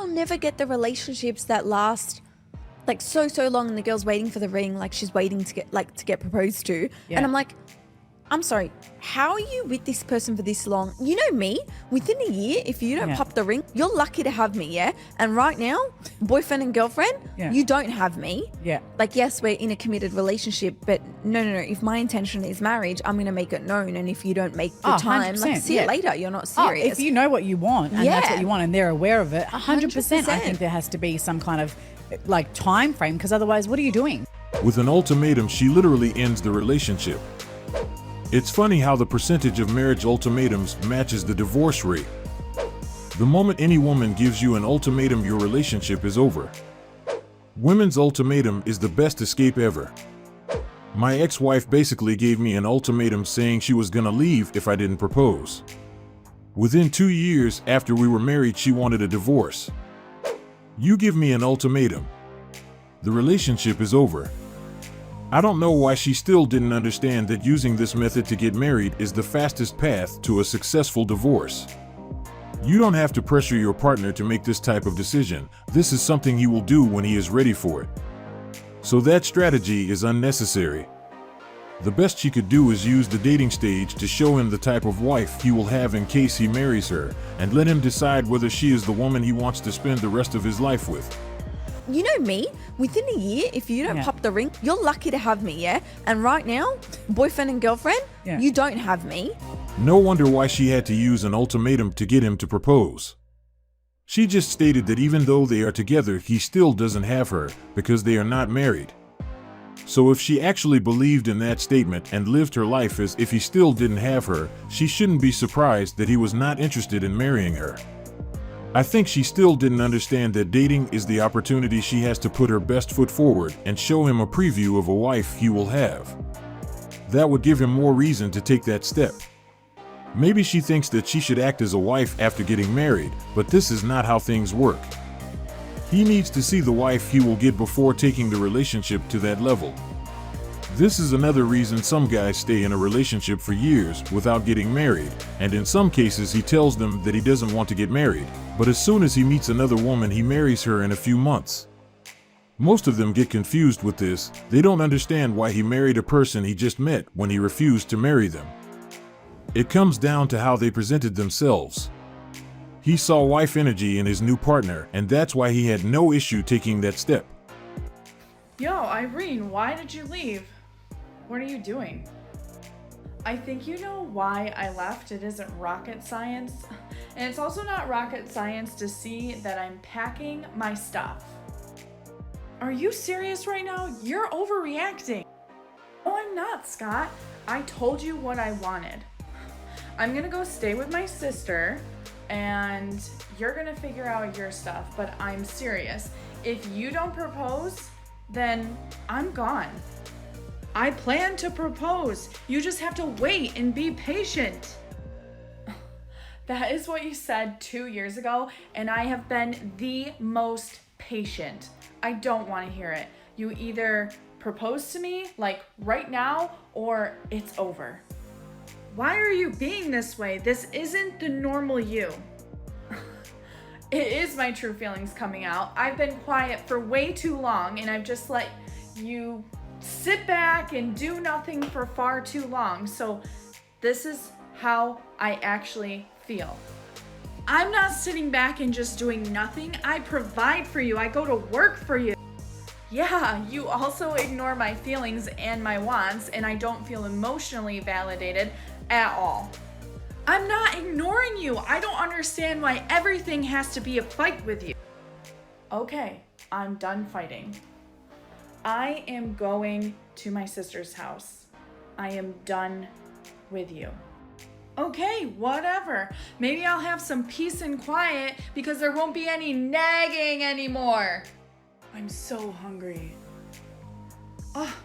never get the relationships that last like so long, and the girl's waiting for the ring, like she's waiting to get proposed to. Yeah. And I'm like, I'm sorry, how are you with this person for this long? You know me, within a year, if you don't pop the ring, you're lucky to have me, yeah? And right now, boyfriend and girlfriend, you don't have me. Yeah. Like, yes, we're in a committed relationship, but no. If my intention is marriage, I'm going to make it known. And if you don't make the time, like, see you later, you're not serious. If you know what you want and that's what you want and they're aware of it, 100%. I think there has to be some kind of like time frame, because otherwise, what are you doing? With an ultimatum, she literally ends the relationship. It's funny how the percentage of marriage ultimatums matches the divorce rate. The moment any woman gives you an ultimatum, your relationship is over. Women's ultimatum is the best escape ever. My ex-wife basically gave me an ultimatum saying she was gonna leave if I didn't propose. Within 2 years after we were married, she wanted a divorce. You give me an ultimatum, the relationship is over. I don't know why she still didn't understand that using this method to get married is the fastest path to a successful divorce. You don't have to pressure your partner to make this type of decision. This is something he will do when he is ready for it. So that strategy is unnecessary. The best she could do is use the dating stage to show him the type of wife he will have in case he marries her, and let him decide whether she is the woman he wants to spend the rest of his life with. You know me, within a year, if you don't pop the ring, you're lucky to have me, yeah? And right now, boyfriend and girlfriend, you don't have me. No wonder why she had to use an ultimatum to get him to propose. She just stated that even though they are together, he still doesn't have her because they are not married. So if she actually believed in that statement and lived her life as if he still didn't have her, she shouldn't be surprised that he was not interested in marrying her. I think she still didn't understand that dating is the opportunity she has to put her best foot forward and show him a preview of a wife he will have. That would give him more reason to take that step. Maybe she thinks that she should act as a wife after getting married, but this is not how things work. He needs to see the wife he will get before taking the relationship to that level. This is another reason some guys stay in a relationship for years without getting married, and in some cases he tells them that he doesn't want to get married, but as soon as he meets another woman, he marries her in a few months. Most of them get confused with this. They don't understand why he married a person he just met when he refused to marry them. It comes down to how they presented themselves. He saw wife energy in his new partner, and that's why he had no issue taking that step. Yo, Irene, why did you leave? What are you doing? I think you know why I left. It isn't rocket science. And it's also not rocket science to see that I'm packing my stuff. Are you serious right now? You're overreacting. No, I'm not, Scott. I told you what I wanted. I'm gonna go stay with my sister and you're gonna figure out your stuff, but I'm serious. If you don't propose, then I'm gone. I plan to propose. You just have to wait and be patient. That is what you said 2 years ago, and I have been the most patient. I don't want to hear it. You either propose to me, like right now, or it's over. Why are you being this way? This isn't the normal you. It is my true feelings coming out. I've been quiet for way too long, and I've just let you sit back and do nothing for far too long. So this is how I actually feel. I'm not sitting back and just doing nothing. I provide for you. I go to work for you. Yeah, you also ignore my feelings and my wants, and I don't feel emotionally validated at all. I'm not ignoring you. I don't understand why everything has to be a fight with you. Okay, I'm done fighting. I am going to my sister's house. I am done with you. Okay, whatever. Maybe I'll have some peace and quiet because there won't be any nagging anymore. I'm so hungry. Oh,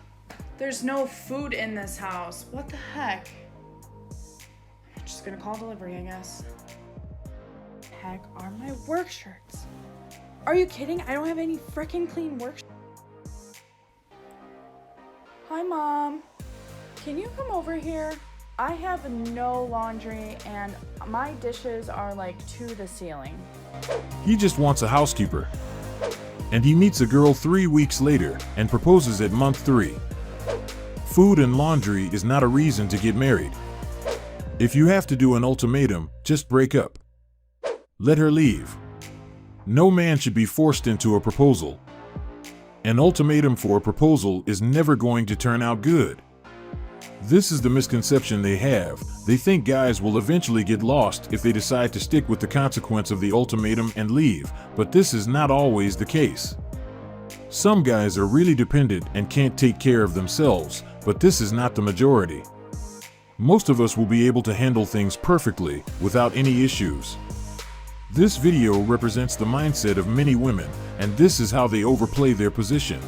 there's no food in this house. What the heck? I'm just gonna call delivery, I guess. Heck are my work shirts? Are you kidding? I don't have any freaking clean work shirts. Hi, Mom. Can you come over here? I have no laundry and my dishes are like to the ceiling. He just wants a housekeeper. And he meets a girl 3 weeks later and proposes at month 3. Food and laundry is not a reason to get married. If you have to do an ultimatum, just break up. Let her leave. No man should be forced into a proposal. An ultimatum for a proposal is never going to turn out good. This is the misconception they have. They think guys will eventually get lost if they decide to stick with the consequence of the ultimatum and leave, but this is not always the case. Some guys are really dependent and can't take care of themselves, but this is not the majority. Most of us will be able to handle things perfectly without any issues. This video represents the mindset of many women, and this is how they overplay their position.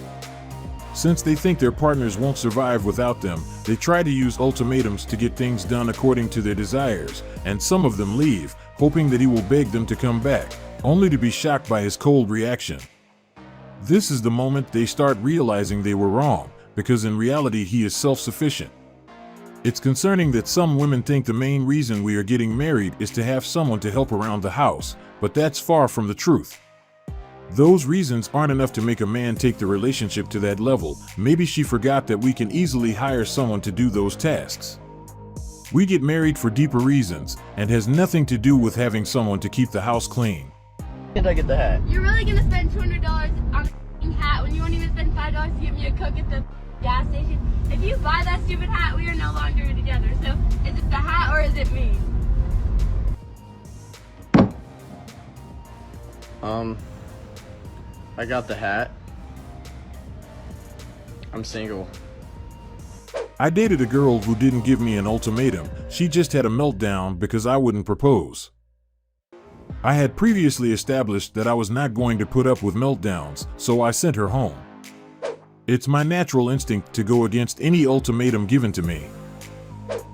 Since they think their partners won't survive without them, they try to use ultimatums to get things done according to their desires, and some of them leave, hoping that he will beg them to come back, only to be shocked by his cold reaction. This is the moment they start realizing they were wrong, because in reality he is self-sufficient. It's concerning that some women think the main reason we are getting married is to have someone to help around the house, but that's far from the truth. Those reasons aren't enough to make a man take the relationship to that level. Maybe she forgot that we can easily hire someone to do those tasks. We get married for deeper reasons, and has nothing to do with having someone to keep the house clean. Did I get the hat? You're really gonna spend $200 on a f***ing hat when you won't even spend $5 to get me a Coke at the gas station? If you buy that stupid hat, we are no longer together. So, is it the hat or is it me? I got the hat. I'm single. I dated a girl who didn't give me an ultimatum. She just had a meltdown because I wouldn't propose. I had previously established that I was not going to put up with meltdowns, so I sent her home. It's my natural instinct to go against any ultimatum given to me.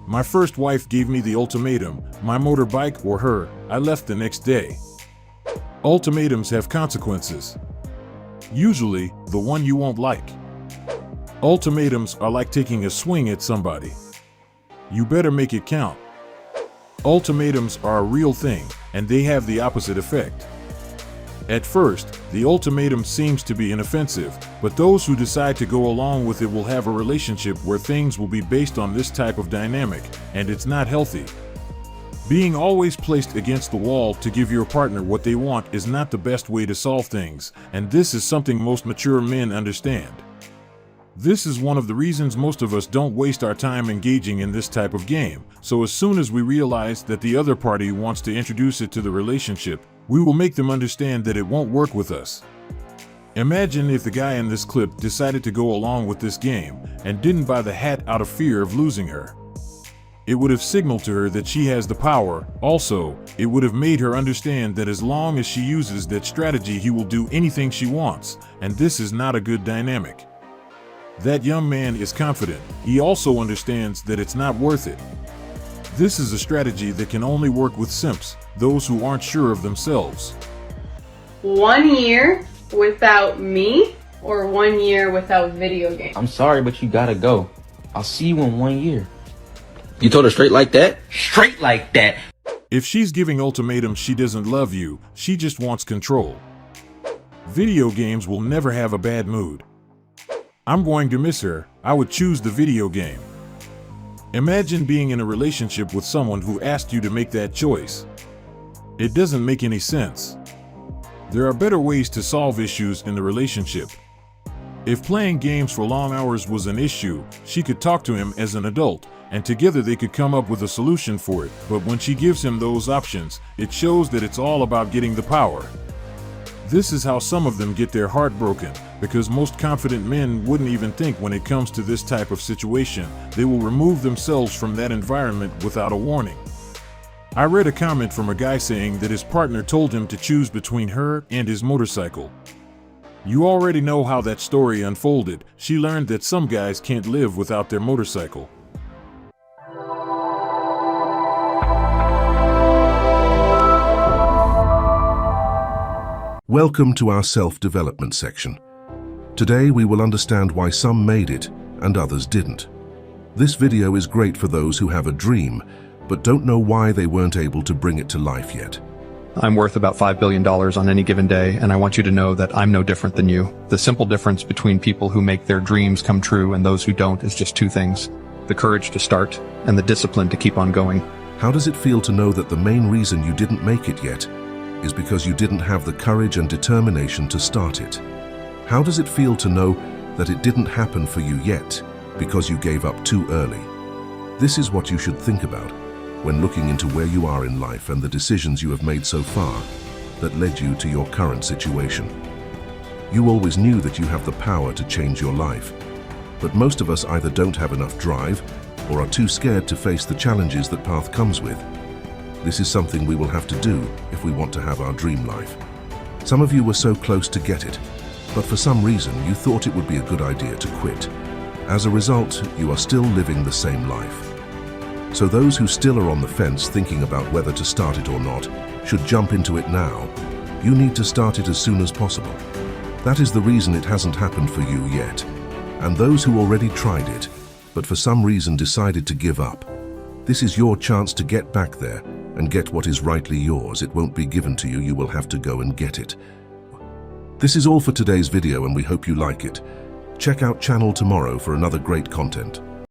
My first wife gave me the ultimatum, my motorbike or her. I left the next day. Ultimatums have consequences. Usually, the one you won't like. Ultimatums are like taking a swing at somebody. You better make it count. Ultimatums are a real thing, and they have the opposite effect. At first, the ultimatum seems to be inoffensive, but those who decide to go along with it will have a relationship where things will be based on this type of dynamic, and it's not healthy. Being always placed against the wall to give your partner what they want is not the best way to solve things, and this is something most mature men understand. This is one of the reasons most of us don't waste our time engaging in this type of game, so as soon as we realize that the other party wants to introduce it to the relationship, we will make them understand that it won't work with us. Imagine if the guy in this clip decided to go along with this game and didn't buy the hat out of fear of losing her. It would have signaled to her that she has the power. Also, it would have made her understand that as long as she uses that strategy, he will do anything she wants, and this is not a good dynamic. That young man is confident. He also understands that it's not worth it. This is a strategy that can only work with simps, those who aren't sure of themselves. 1 year without me or 1 year without video games? I'm sorry, but you gotta go. I'll see you in 1 year. You told her straight like that? Straight like that. If she's giving ultimatums, she doesn't love you, she just wants control. Video games will never have a bad mood. I'm going to miss her. I would choose the video game. Imagine being in a relationship with someone who asked you to make that choice. It doesn't make any sense. There are better ways to solve issues in the relationship. If playing games for long hours was an issue, she could talk to him as an adult, and together they could come up with a solution for it. But when she gives him those options, it shows that it's all about getting the power. This is how some of them get their heart broken, because most confident men wouldn't even think when it comes to this type of situation. They will remove themselves from that environment without a warning. I read a comment from a guy saying that his partner told him to choose between her and his motorcycle. You already know how that story unfolded. She learned that some guys can't live without their motorcycle. Welcome to our self-development section. Today we will understand why some made it and others didn't. This video is great for those who have a dream, but don't know why they weren't able to bring it to life yet. I'm worth about $5 billion on any given day, and I want you to know that I'm no different than you. The simple difference between people who make their dreams come true and those who don't is just two things: the courage to start and the discipline to keep on going. How does it feel to know that the main reason you didn't make it yet is because you didn't have the courage and determination to start it? How does it feel to know that it didn't happen for you yet because you gave up too early? This is what you should think about when looking into where you are in life and the decisions you have made so far that led you to your current situation. You always knew that you have the power to change your life, but most of us either don't have enough drive or are too scared to face the challenges that path comes with. This is something we will have to do if we want to have our dream life. Some of you were so close to get it, but for some reason you thought it would be a good idea to quit. As a result, you are still living the same life. So those who still are on the fence thinking about whether to start it or not should jump into it now. You need to start it as soon as possible. That is the reason it hasn't happened for you yet. And those who already tried it, but for some reason decided to give up, this is your chance to get back there and get what is rightly yours. It won't be given to you, you will have to go and get it. This is all for today's video and we hope you like it. Check out channel tomorrow for another great content.